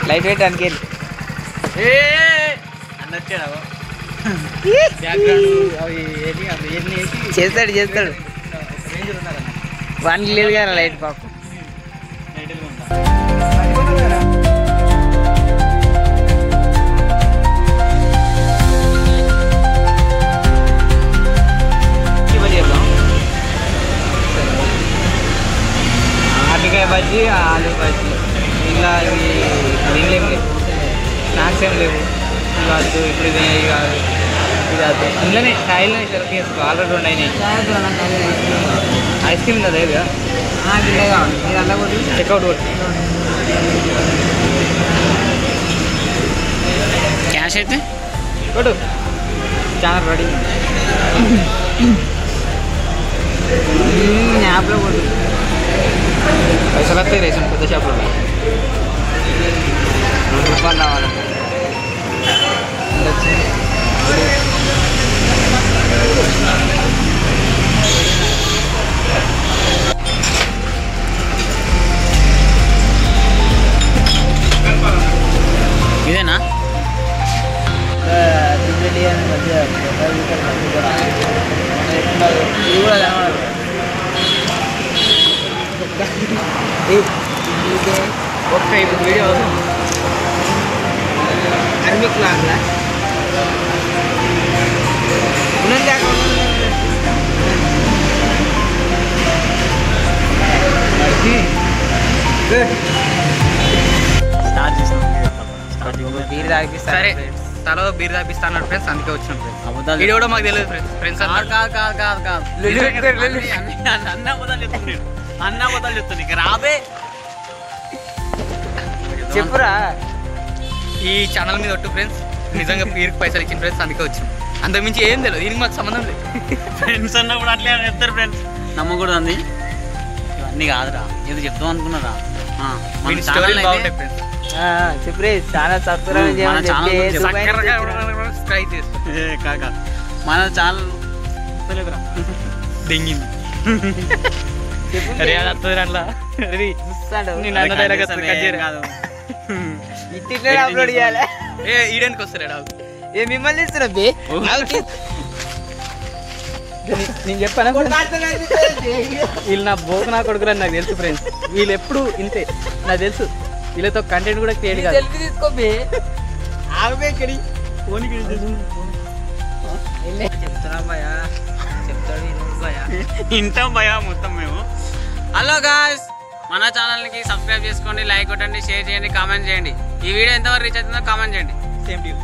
Light weight అనుకే చేస్తాడు చేస్తాడు వానికి లేదు కదా లైట్ పాపం. అరటికాయ బజ్జీ ఆలు బజ్జీ ఇంకా ఇవి దీనిలో ఏం లేవు స్నాక్స్ ఏం లేవు ఇవి వద్దు ఇప్పుడు ఇది కాదు ఇది వద్దు ఇంట్లోనే ఛాయలు సెలెక్ట్ చేసుకో ఆల్రెడీ 2 అయినాయి. ఐస్ క్రీమ్ కదా ఇది చెక్అవుట్ కొట్టి క్యాష్ అయితే కొట్టు ఛానల్ రెడీ యాప్లో కొట్టు పైసలు వస్తాయి రేషన్ పెద్ద షాప్లో 2 రూపాయలు రావాలంటే ఇదేనా ఒక్క ఇప్పుడు వీడియో అన్ని క్లాస్లా బీర్ తాగిపిస్తా సరే తలో బీర్ తాగిపిస్తా అన్నాడు ఫ్రెండ్స్ అందుకే వచ్చినాం ఫ్రెండ్స్ వీడియో కూడా మాకు తెలియదు ఫ్రెండ్స్ అన్న అబద్ధాలు చెప్తుంది ఇక రాబే చెప్పురా ఈ ఛానల్ మీద ఒట్టు ఫ్రెండ్స్ నిజంగా బీర్కి పైసలు ఇచ్చిన ఫ్రెండ్స్ అందుకే వచ్చినాం అంతకుమించి ఏం తెలియదు దీనికి మాకు సంబంధం లేదు ఫ్రెండ్స్ అన్న కూడా అట్లే చెప్తారు ఫ్రెండ్స్ నమ్మకూడదు అంది ఇవన్నీ కాదురా ఏదో చెప్తాం అనుకున్నారా చెప్పే చాలా మన ఛానల్ దెంగింది అప్లోడ్ చేయాలి ఈడెన్కి వస్తాడు ఏ మిమ్మల్ని ఇస్తున్నా నేను చెప్పాను వీళ్ళు నా బోకు నా కొడుకురా నాకు తెలుసు ఫ్రెండ్స్ వీళ్ళు ఎప్పుడు ఇంతే నాకు తెలుసు వీళ్ళతో కంటెంట్ కూడా క్రియేట్ కాదు తీసుకోబే చెప్తున్నా భయ చెప్తాడు ఇంటాం భయ మొత్తం మేము. హలో గాయ్స్ మన ఛానల్కి సబ్స్క్రైబ్ చేసుకోండి, లైక్ కొట్టండి, షేర్ చేయండి, కామెంట్ చేయండి. ఈ వీడియో ఎంతవరకు రీచ్ అవుతుందో కామెంట్ చేయండి. Same to you.